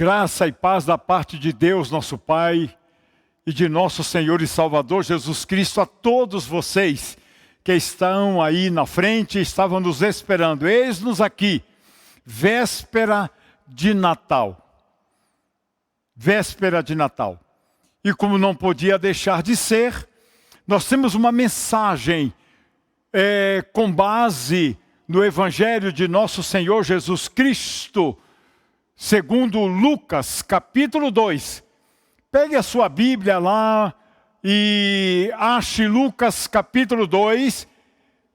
Graça e paz da parte de Deus, nosso Pai, e de nosso Senhor e Salvador Jesus Cristo a todos vocês que estão aí na frente e estavam nos esperando. Eis-nos aqui, véspera de Natal. Véspera de Natal. E como não podia deixar de ser, nós temos uma mensagem com base no Evangelho de nosso Senhor Jesus Cristo, segundo Lucas, capítulo 2. Pegue a sua Bíblia lá e ache Lucas, capítulo 2,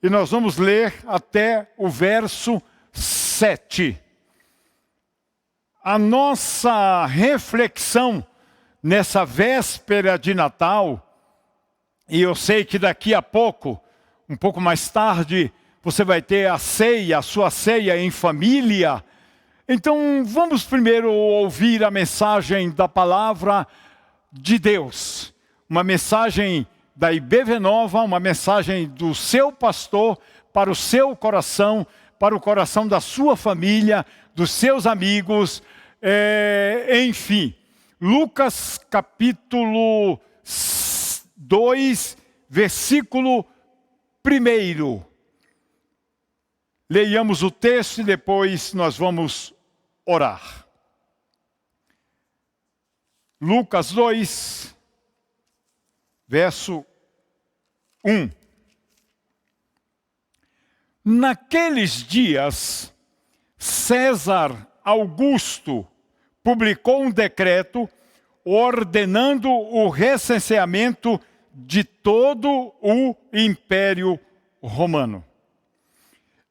e nós vamos ler até o verso 7. A nossa reflexão nessa véspera de Natal, e eu sei que daqui a pouco, um pouco mais tarde, você vai ter a ceia, a sua ceia em família. Então vamos primeiro ouvir a mensagem da palavra de Deus. Uma mensagem da IBV Nova, uma mensagem do seu pastor para o seu coração, para o coração da sua família, dos seus amigos, enfim. Lucas capítulo 2, versículo 1. Leiamos o texto e depois nós vamos orar. Lucas 2, verso 1. Naqueles dias, César Augusto publicou um decreto ordenando o recenseamento de todo o Império Romano.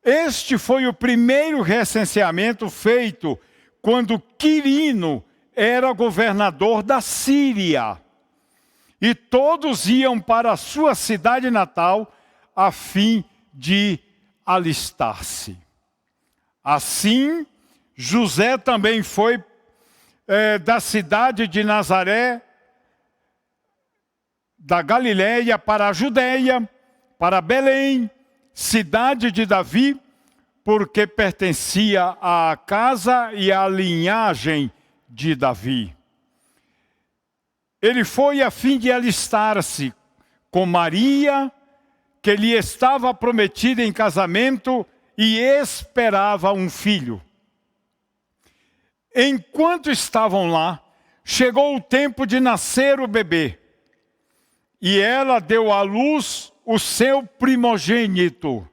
Este foi o primeiro recenseamento feito quando Quirino era governador da Síria. E todos iam para a sua cidade natal a fim de alistar-se. Assim, José também foi da cidade de Nazaré, da Galileia para a Judeia, para Belém, cidade de Davi, porque pertencia à casa e à linhagem de Davi. Ele foi a fim de alistar-se com Maria, que lhe estava prometida em casamento e esperava um filho. Enquanto estavam lá, chegou o tempo de nascer o bebê. E ela deu à luz o seu primogênito.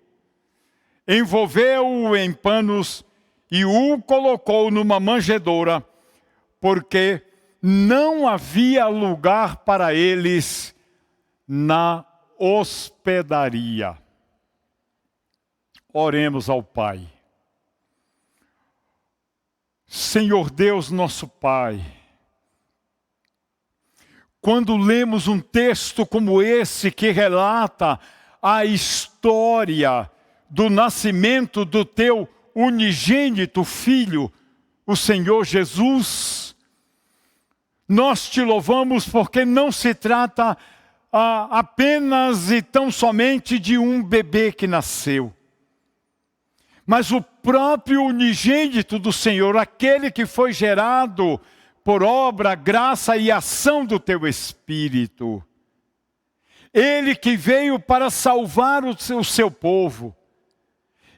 Envolveu-o em panos e o colocou numa manjedoura, porque não havia lugar para eles na hospedaria. Oremos ao Pai. Senhor Deus, nosso Pai, quando lemos um texto como esse que relata a história do nascimento do teu unigênito Filho, o Senhor Jesus, nós te louvamos porque não se trata apenas e tão somente de um bebê que nasceu, mas o próprio unigênito do Senhor, aquele que foi gerado por obra, graça e ação do teu Espírito. Ele que veio para salvar o seu povo.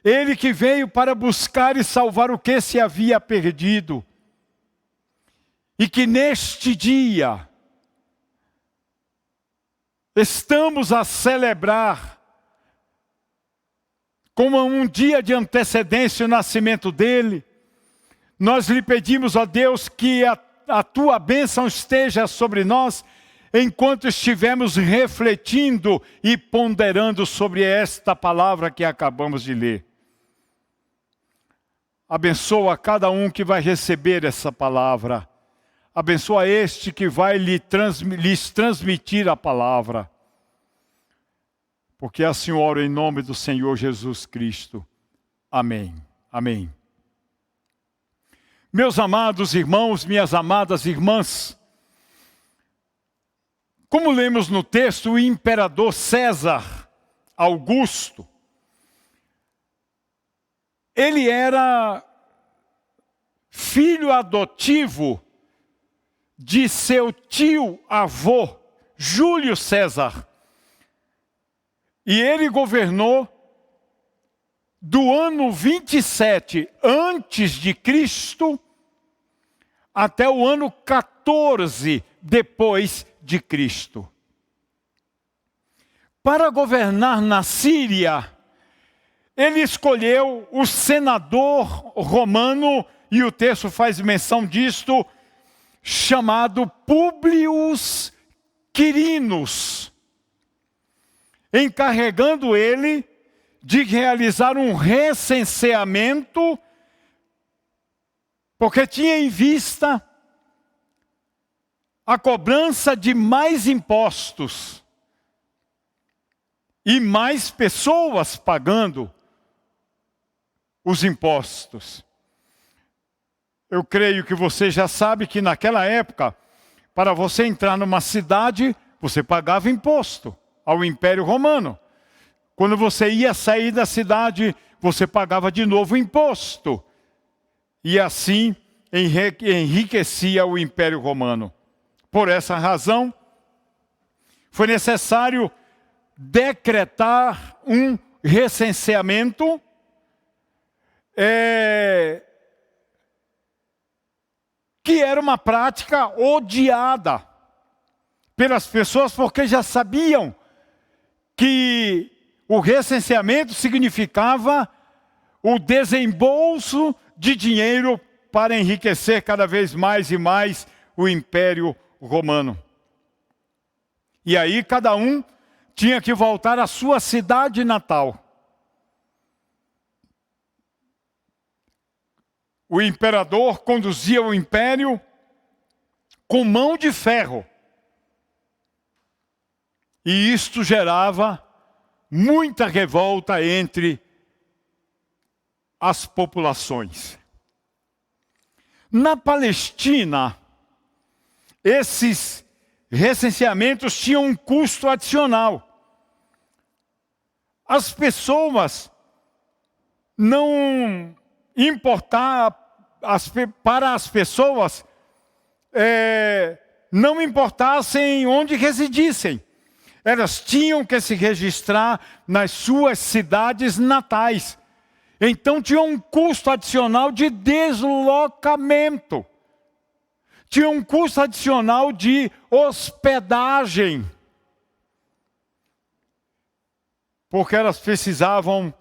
Ele que veio para buscar e salvar o que se havia perdido. E que neste dia estamos a celebrar como um dia de antecedência o nascimento dele. Nós lhe pedimos a Deus que a tua bênção esteja sobre nós, enquanto estivermos refletindo e ponderando sobre esta palavra que acabamos de ler. Abençoa cada um que vai receber essa palavra. Abençoa este que vai lhes transmitir a palavra. Porque assim oro em nome do Senhor Jesus Cristo. Amém. Amém. Meus amados irmãos, minhas amadas irmãs, como lemos no texto, o imperador César Augusto, ele era filho adotivo de seu tio-avô, Júlio César. E ele governou do ano 27 antes de Cristo até o ano 14 depois de Cristo. Para governar na Síria, ele escolheu o senador romano, e o texto faz menção disto, chamado Públio Quirino, encarregando ele de realizar um recenseamento, porque tinha em vista a cobrança de mais impostos e mais pessoas pagando os impostos. Eu creio que você já sabe que naquela época, para você entrar numa cidade, você pagava imposto ao Império Romano. Quando você ia sair da cidade, você pagava de novo imposto. E assim enriquecia o Império Romano. Por essa razão, foi necessário decretar um recenseamento que era uma prática odiada pelas pessoas, porque já sabiam que o recenseamento significava o desembolso de dinheiro para enriquecer cada vez mais e mais o Império Romano. E aí cada um tinha que voltar à sua cidade natal. O imperador conduzia o império com mão de ferro. E isto gerava muita revolta entre as populações. Na Palestina, esses recenseamentos tinham um custo adicional. As pessoas não importavam, para as pessoas não importassem onde residissem. Elas tinham que se registrar nas suas cidades natais. Então tinha um custo adicional de deslocamento. Tinha um custo adicional de hospedagem. Porque elas precisavam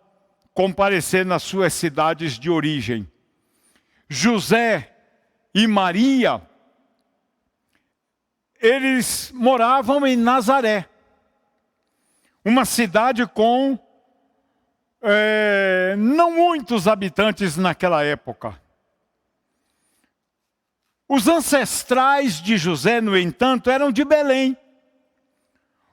comparecer nas suas cidades de origem. José e Maria, eles moravam em Nazaré. Uma cidade com não muitos habitantes naquela época. Os ancestrais de José, no entanto, eram de Belém.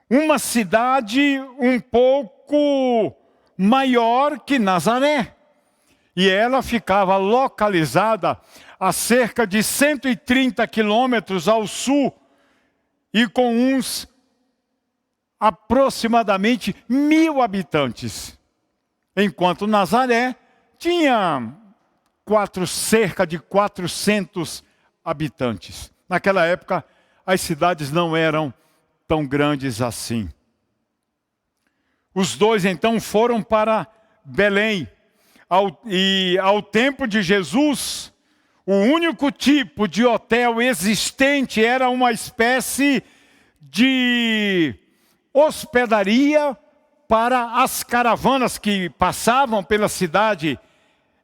Uma cidade um pouco maior que Nazaré. E ela ficava localizada a cerca de 130 quilômetros ao sul e com uns aproximadamente 1.000 habitantes. Enquanto Nazaré tinha cerca de 400 habitantes. Naquela época, as cidades não eram tão grandes assim. Os dois, então, foram para Belém. Ao tempo de Jesus, o único tipo de hotel existente era uma espécie de hospedaria para as caravanas que passavam pela cidade,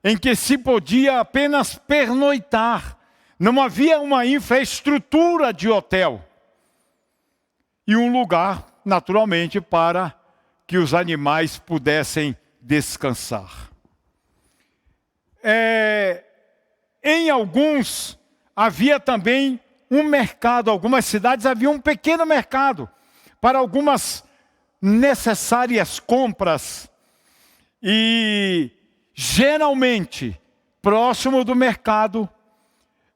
em que se podia apenas pernoitar. Não havia uma infraestrutura de hotel. E um lugar, naturalmente, para que os animais pudessem descansar. Em alguns, havia também um mercado. Algumas cidades havia um pequeno mercado para algumas necessárias compras. E, geralmente, próximo do mercado,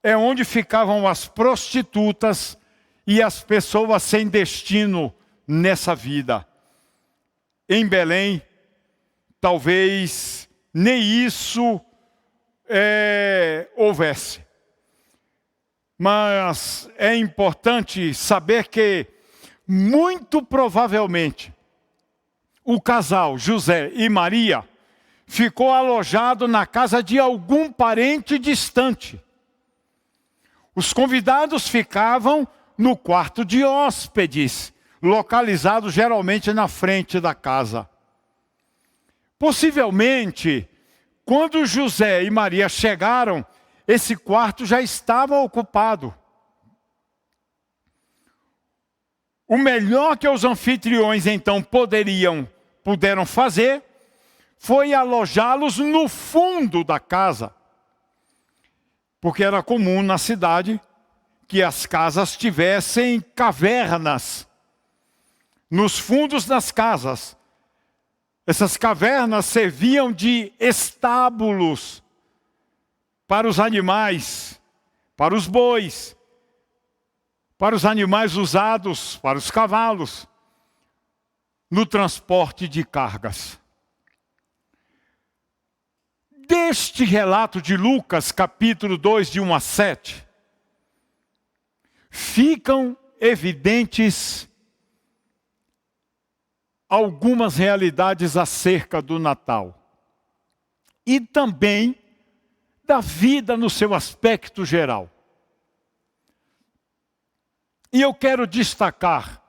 é onde ficavam as prostitutas e as pessoas sem destino nessa vida. Em Belém, talvez nem isso houvesse. Mas é importante saber que, muito provavelmente, o casal José e Maria ficou alojado na casa de algum parente distante. Os convidados ficavam no quarto de hóspedes, localizado geralmente na frente da casa. Possivelmente, quando José e Maria chegaram, esse quarto já estava ocupado. O melhor que os anfitriões então puderam fazer foi alojá-los no fundo da casa. Porque era comum na cidade que as casas tivessem cavernas nos fundos das casas. Essas cavernas serviam de estábulos para os animais, para os bois, para os animais usados, para os cavalos, no transporte de cargas. Deste relato de Lucas, capítulo 2, de 1 a 7, ficam evidentes algumas realidades acerca do Natal. E também da vida no seu aspecto geral. E eu quero destacar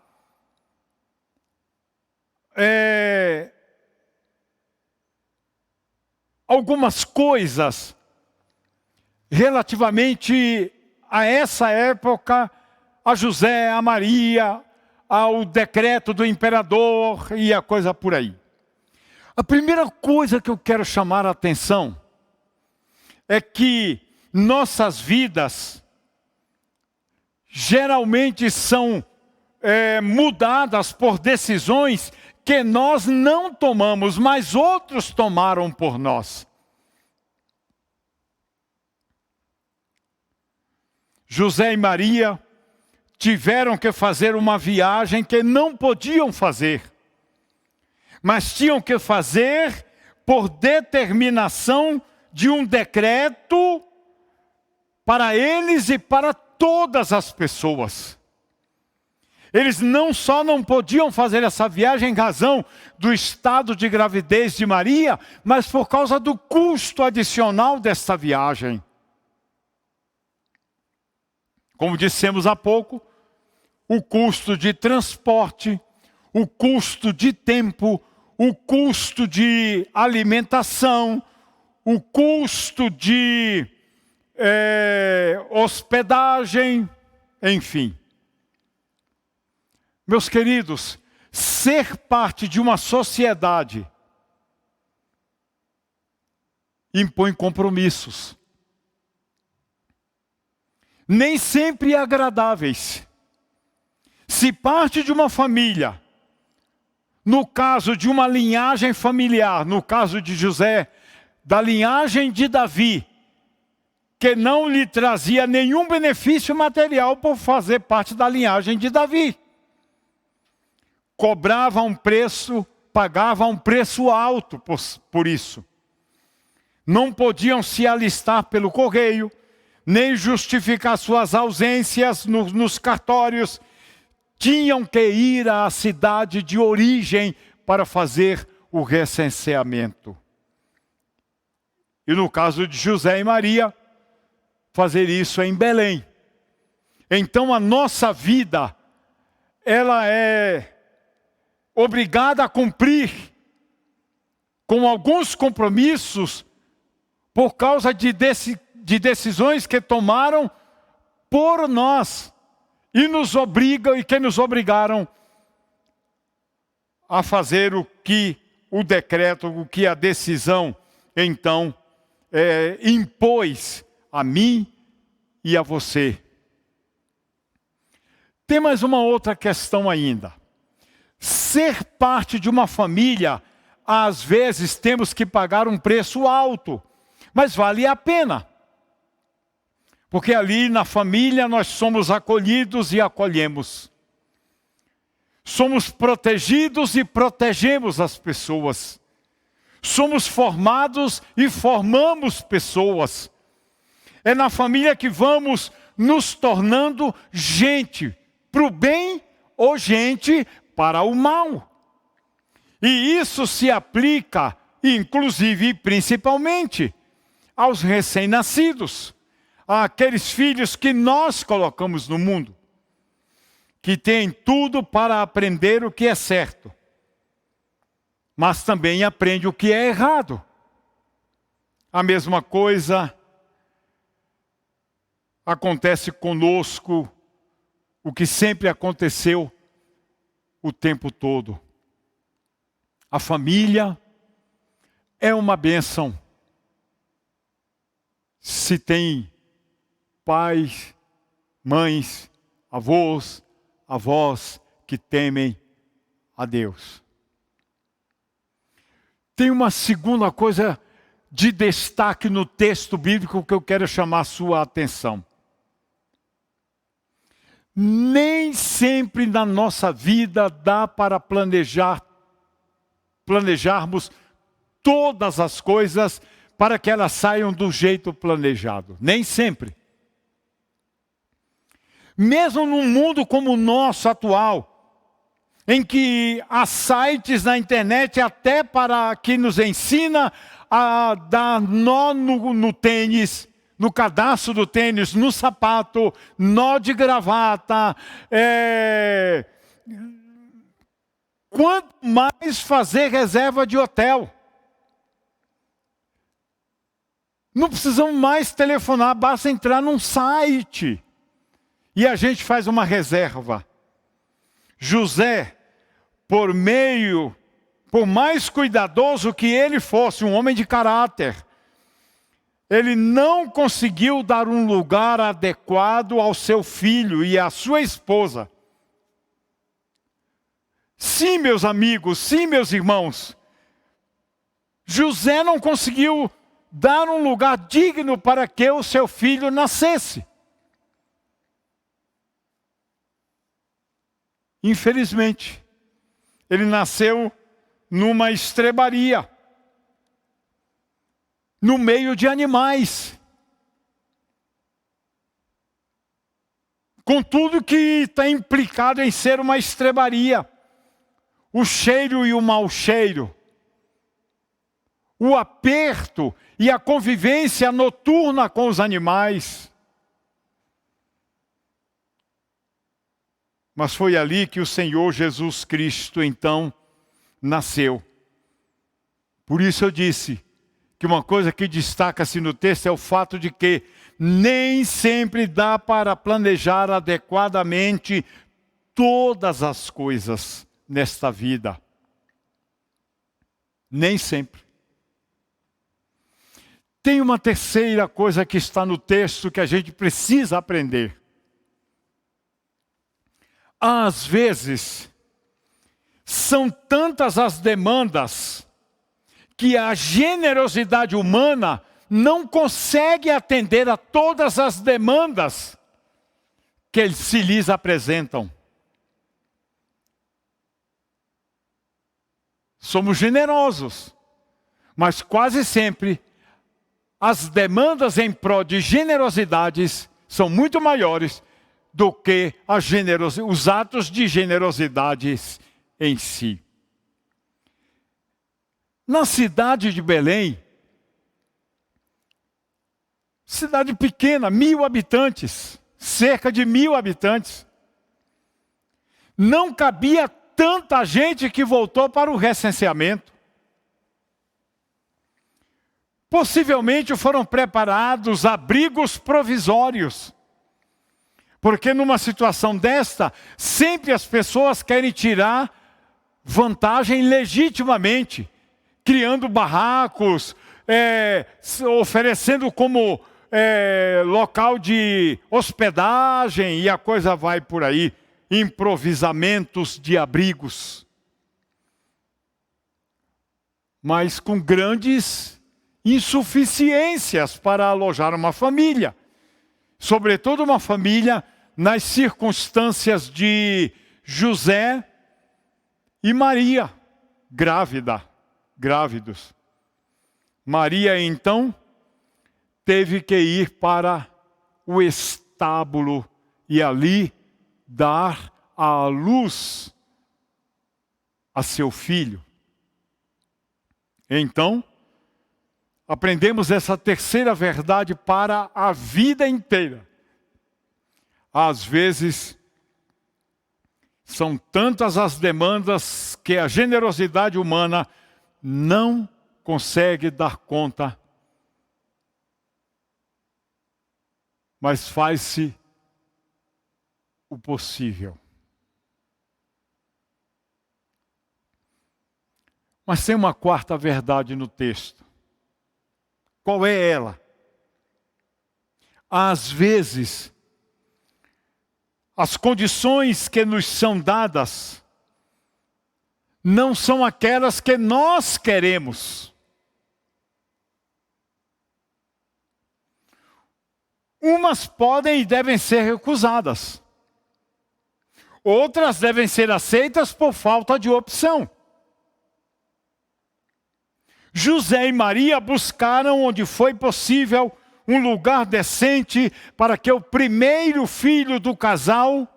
algumas coisas relativamente a essa época, a José, a Maria, ao decreto do imperador e a coisa por aí. A primeira coisa que eu quero chamar a atenção é que nossas vidas geralmente são mudadas por decisões que nós não tomamos, mas outros tomaram por nós. José e Maria tiveram que fazer uma viagem que não podiam fazer, mas tinham que fazer por determinação de um decreto para eles e para todas as pessoas. Eles não só não podiam fazer essa viagem em razão do estado de gravidez de Maria, mas por causa do custo adicional desta viagem. Como dissemos há pouco, o custo de transporte, o custo de tempo, o custo de alimentação, o custo de hospedagem, enfim. Meus queridos, ser parte de uma sociedade impõe compromissos. Nem sempre agradáveis. Se parte de uma família, no caso de uma linhagem familiar, no caso de José, da linhagem de Davi, que não lhe trazia nenhum benefício material por fazer parte da linhagem de Davi. Cobrava um preço, pagava um preço alto por isso. Não podiam se alistar pelo correio, nem justificar suas ausências nos cartórios. Tinham que ir à cidade de origem para fazer o recenseamento. E no caso de José e Maria, fazer isso em Belém. Então a nossa vida, ela é obrigada a cumprir com alguns compromissos por causa de decisões que tomaram por nós e que nos obrigaram a fazer o que o decreto, o que a decisão então impôs a mim e a você. Tem mais uma outra questão ainda. Ser parte de uma família, às vezes temos que pagar um preço alto, mas vale a pena. Porque ali na família nós somos acolhidos e acolhemos. Somos protegidos e protegemos as pessoas. somos formados e formamos pessoas. É na família que vamos nos tornando gente para o bem ou gente para o mal. E isso se aplica, inclusive e principalmente, aos recém-nascidos, àqueles filhos que nós colocamos no mundo, que têm tudo para aprender o que é certo, mas também aprende o que é errado. A mesma coisa acontece conosco, o que sempre aconteceu o tempo todo. A família é uma bênção. Se tem pais, mães, avós que temem a Deus. Tem uma segunda coisa de destaque no texto bíblico que eu quero chamar a sua atenção. Nem sempre na nossa vida dá para planejarmos todas as coisas para que elas saiam do jeito planejado. Nem sempre. Mesmo num mundo como o nosso atual, em que há sites na internet até para que nos ensina a dar nó no tênis, no cadastro do tênis, no sapato, nó de gravata. Quanto mais fazer reserva de hotel. Não precisamos mais telefonar, basta entrar num site. E a gente faz uma reserva. José, por mais cuidadoso que ele fosse, um homem de caráter, ele não conseguiu dar um lugar adequado ao seu filho e à sua esposa. Sim, meus amigos, sim, meus irmãos, José não conseguiu dar um lugar digno para que o seu filho nascesse. Infelizmente, ele nasceu numa estrebaria, no meio de animais, com tudo que está implicado em ser uma estrebaria, o cheiro e o mau cheiro, o aperto e a convivência noturna com os animais. Mas foi ali que o Senhor Jesus Cristo, então, nasceu. Por isso eu disse que uma coisa que destaca-se no texto é o fato de que nem sempre dá para planejar adequadamente todas as coisas nesta vida. Nem sempre. Tem uma terceira coisa que está no texto que a gente precisa aprender. Às vezes, são tantas as demandas que a generosidade humana não consegue atender a todas as demandas que se lhes apresentam. Somos generosos, mas quase sempre as demandas em prol de generosidades são muito maiores do que os atos de generosidades em si. Na cidade de Belém, cidade pequena, 1.000 habitantes, cerca de 1.000 habitantes, não cabia tanta gente que voltou para o recenseamento. Possivelmente foram preparados abrigos provisórios. Porque numa situação desta, sempre as pessoas querem tirar vantagem legitimamente, criando barracos, oferecendo como local de hospedagem, e a coisa vai por aí, improvisamentos de abrigos. Mas com grandes insuficiências para alojar uma família. Sobretudo uma família nas circunstâncias de José e Maria, grávidos. Maria, então, teve que ir para o estábulo e ali dar à luz a seu filho. Então, aprendemos essa terceira verdade para a vida inteira. Às vezes, são tantas as demandas que a generosidade humana não consegue dar conta. Mas faz-se o possível. Mas tem uma quarta verdade no texto. Qual é ela? Às vezes, as condições que nos são dadas não são aquelas que nós queremos. Umas podem e devem ser recusadas. Outras devem ser aceitas por falta de opção. José e Maria buscaram onde foi possível um lugar decente para que o primeiro filho do casal,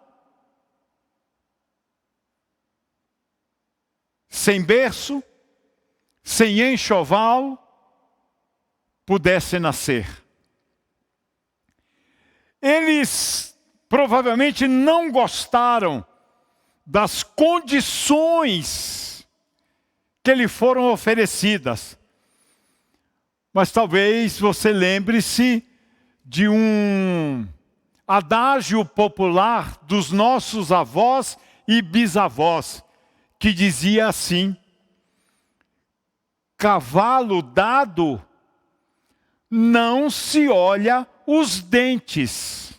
sem berço, sem enxoval, pudesse nascer. Eles provavelmente não gostaram das condições que lhe foram oferecidas. Mas talvez você lembre-se de um adágio popular dos nossos avós e bisavós, que dizia assim: cavalo dado, não se olha os dentes.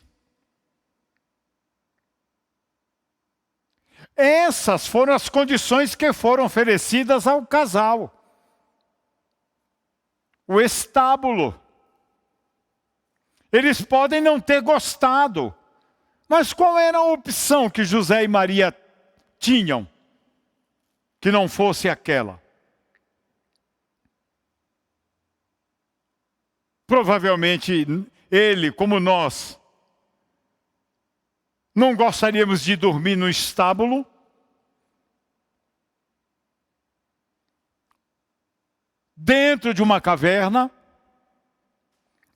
Essas foram as condições que foram oferecidas ao casal. O estábulo. Eles podem não ter gostado, mas qual era a opção que José e Maria tinham que não fosse aquela? Provavelmente ele, como nós, não gostaríamos de dormir no estábulo. Dentro de uma caverna,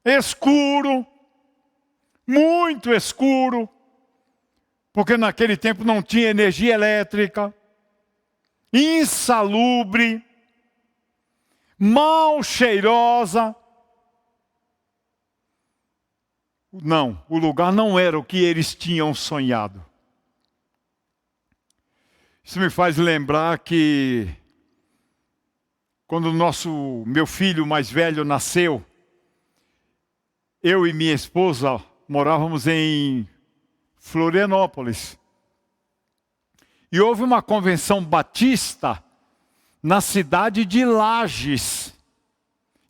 escuro, muito escuro, porque naquele tempo não tinha energia elétrica, insalubre, mal cheirosa. Não, o lugar não era o que eles tinham sonhado. Isso me faz lembrar que quando meu filho mais velho nasceu, eu e minha esposa morávamos em Florianópolis. E houve uma convenção batista na cidade de Lages.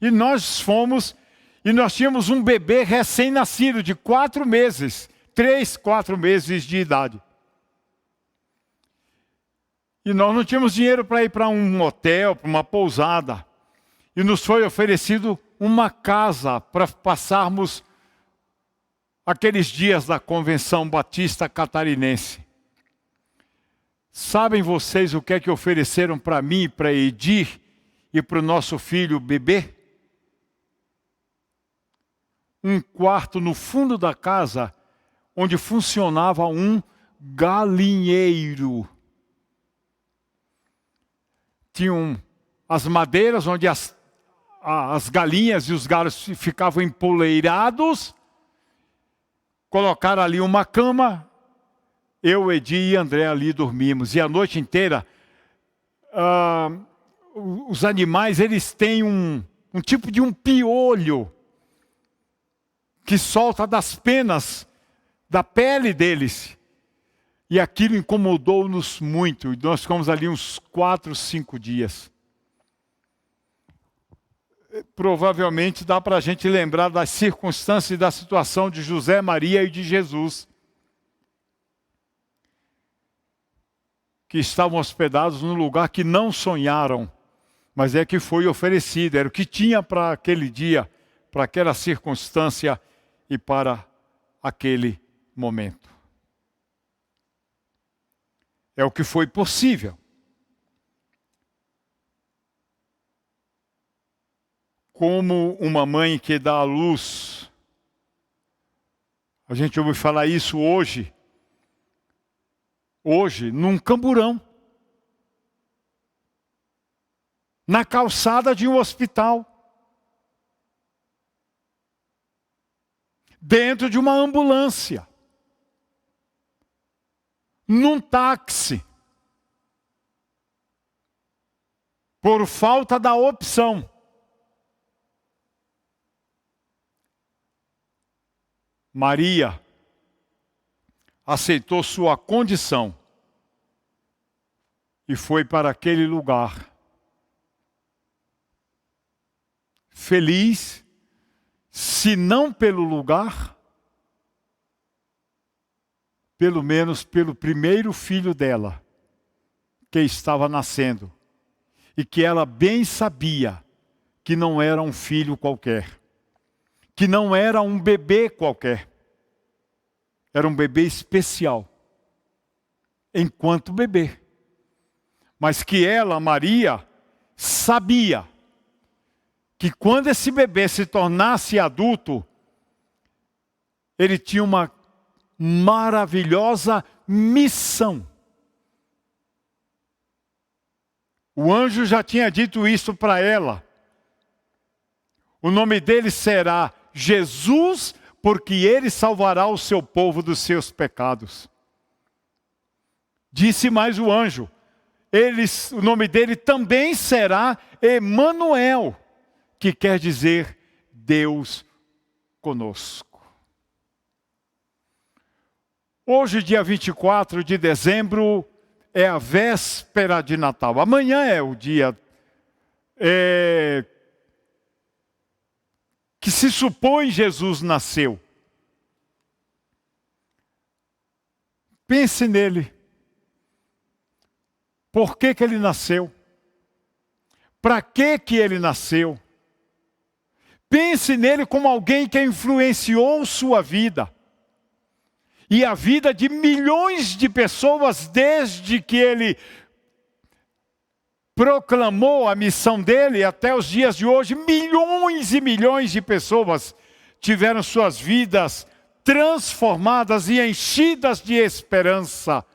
E nós fomos, e nós tínhamos um bebê recém-nascido de 4 meses, 3, 4 meses de idade. E nós não tínhamos dinheiro para ir para um hotel, para uma pousada. E nos foi oferecido uma casa para passarmos aqueles dias da Convenção Batista Catarinense. Sabem vocês o que é que ofereceram para mim, para Edir e para o nosso filho bebê? Um quarto no fundo da casa, onde funcionava um galinheiro. Tinham as madeiras onde as galinhas e os galos ficavam empoleirados. Colocaram ali uma cama. Eu, Edi e André ali dormimos. E a noite inteira, os animais, eles têm um tipo de um piolho que solta das penas da pele deles. E aquilo incomodou-nos muito. E nós ficamos ali uns 4, 5 dias. Provavelmente dá para a gente lembrar das circunstâncias e da situação de José, Maria e de Jesus, que estavam hospedados num lugar que não sonharam, mas é que foi oferecido, era o que tinha para aquele dia, para aquela circunstância e para aquele momento. É o que foi possível. Como uma mãe que dá à luz, a gente ouve falar isso hoje, num camburão, na calçada de um hospital, dentro de uma ambulância, num táxi, por falta da opção. Maria aceitou sua condição e foi para aquele lugar. Feliz, se não pelo lugar, pelo menos pelo primeiro filho dela, que estava nascendo, e que ela bem sabia que não era um filho qualquer, que não era um bebê qualquer, era um bebê especial, enquanto bebê. Mas que ela, Maria, sabia que quando esse bebê se tornasse adulto, ele tinha uma maravilhosa missão. O anjo já tinha dito isso para ela. O nome dele será Jesus, porque ele salvará o seu povo dos seus pecados. Disse mais o anjo, o nome dele também será Emanuel, que quer dizer Deus conosco. Hoje, dia 24 de dezembro, é a véspera de Natal. Amanhã é o dia que se supõe Jesus nasceu. Pense nele. Por que ele nasceu? Para que ele nasceu? Pense nele como alguém que influenciou sua vida. E a vida de milhões de pessoas desde que ele proclamou a missão dele até os dias de hoje. Milhões e milhões de pessoas tiveram suas vidas transformadas e enchidas de esperança.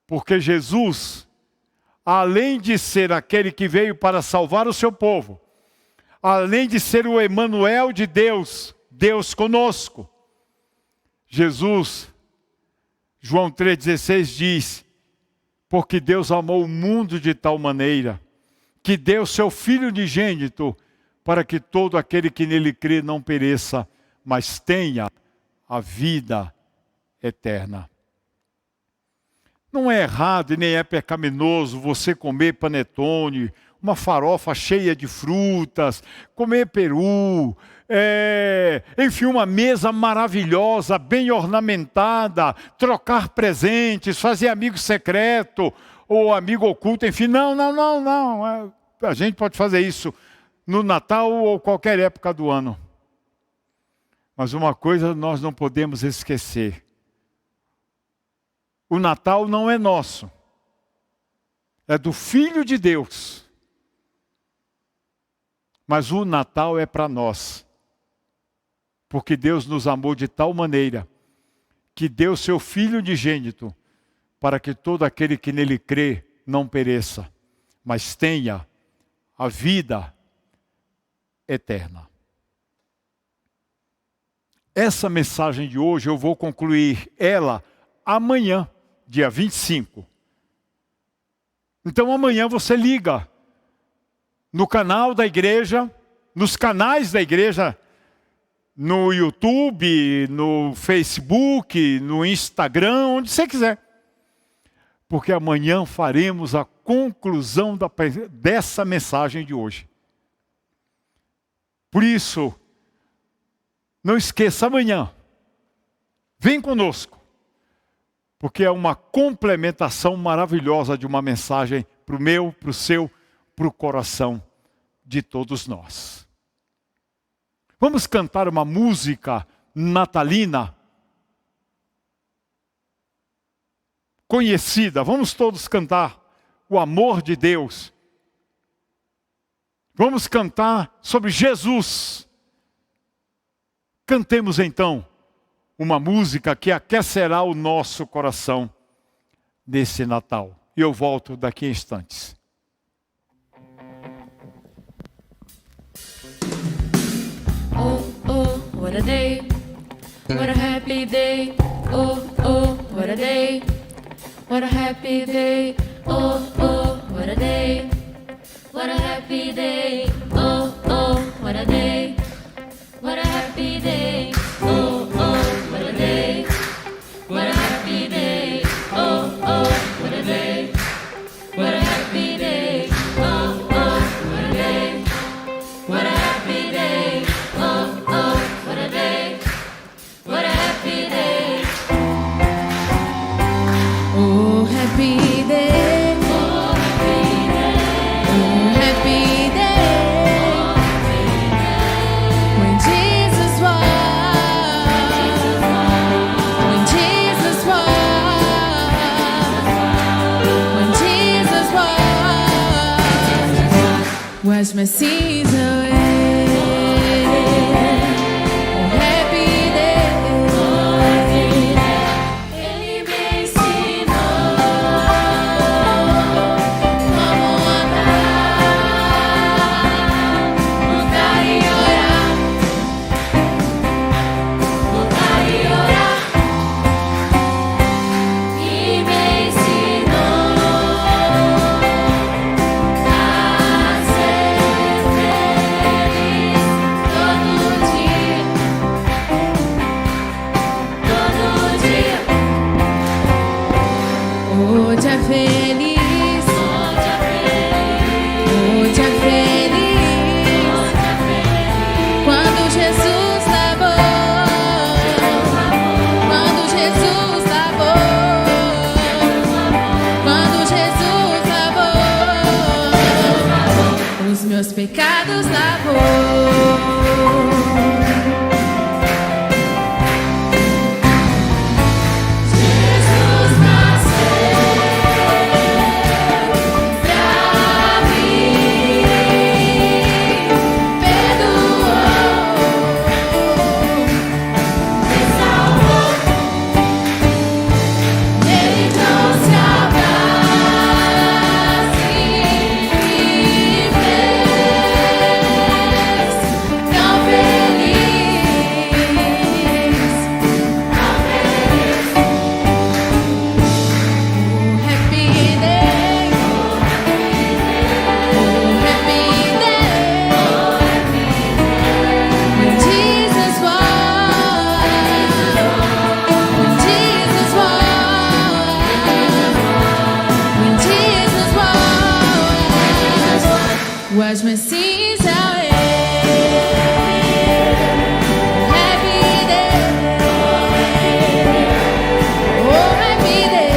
Porque Jesus, além de ser aquele que veio para salvar o seu povo, além de ser o Emanuel de Deus, Deus conosco, Jesus, João 3,16 diz, porque Deus amou o mundo de tal maneira, que deu seu Filho unigênito, para que todo aquele que nele crê não pereça, mas tenha a vida eterna. Não é errado e nem é pecaminoso você comer panetone, uma farofa cheia de frutas, comer peru, enfim, uma mesa maravilhosa, bem ornamentada, trocar presentes, fazer amigo secreto ou amigo oculto, enfim, não. A gente pode fazer isso no Natal ou qualquer época do ano. Mas uma coisa nós não podemos esquecer. O Natal não é nosso. É do Filho de Deus. Mas o Natal é para nós. Porque Deus nos amou de tal maneira que deu seu Filho unigênito para que todo aquele que nele crê não pereça, mas tenha a vida eterna. Essa mensagem de hoje eu vou concluir ela amanhã, dia 25. Então amanhã você liga no canal da igreja, nos canais da igreja, no YouTube, no Facebook, no Instagram, onde você quiser. Porque amanhã faremos a conclusão dessa mensagem de hoje. Por isso, não esqueça amanhã. Vem conosco. porque é uma complementação maravilhosa de uma mensagem para o meu, para o seu, para o coração de todos nós. Vamos cantar uma música natalina conhecida. Vamos todos cantar o amor de Deus. Vamos cantar sobre Jesus. Cantemos então uma música que aquecerá o nosso coração nesse Natal. E eu volto daqui a instantes. Oh, oh, what a day, what a happy day. Oh, oh, what a day, what a happy day. Oh, oh, what a day, what a happy day. Oh, oh, what a day, what a happy day. Oh, oh, what a day, what a happy day. Oh, oh, what a day, what a happy day. Oh, oh, what a day, what a happy day. Oh, oh, what a day, what a happy day. Oh, happy day. Oh, happy day. Oh, happy day. When Jesus was. When Jesus was. When Jesus was. Was my season. Meus pecados lavou. Jesus nasceu pra mim, perdoou, me salvou. Ele trouxe a paz e was my season. Happy day. Oh, happy day.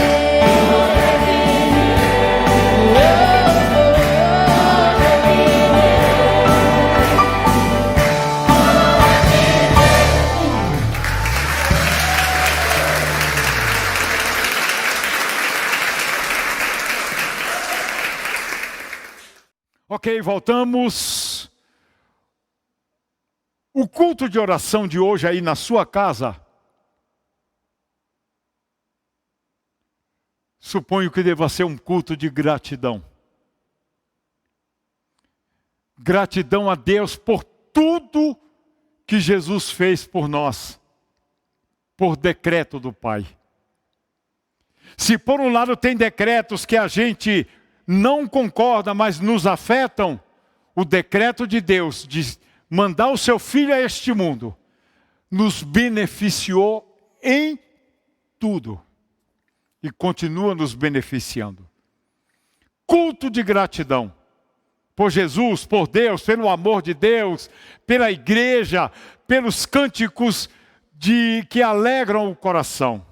Ok, voltamos. O culto de oração de hoje aí na sua casa, suponho que deva ser um culto de gratidão. Gratidão a Deus por tudo que Jesus fez por nós, por decreto do Pai. Se por um lado tem decretos que a gente não concorda, mas nos afetam, o decreto de Deus de mandar o seu Filho a este mundo nos beneficiou em tudo e continua nos beneficiando. Culto de gratidão por Jesus, por Deus, pelo amor de Deus, pela igreja, pelos cânticos que alegram o coração.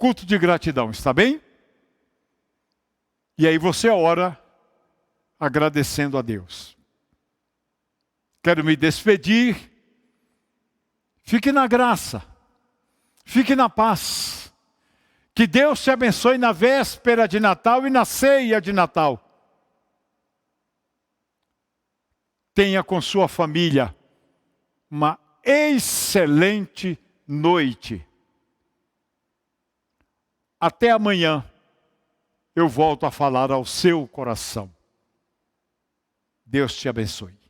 culto de gratidão, está bem? E aí você ora agradecendo a Deus. Quero me despedir. Fique na graça. Fique na paz. Que Deus te abençoe na véspera de Natal e na ceia de Natal. Tenha com sua família uma excelente noite. Até amanhã eu volto a falar ao seu coração. Deus te abençoe.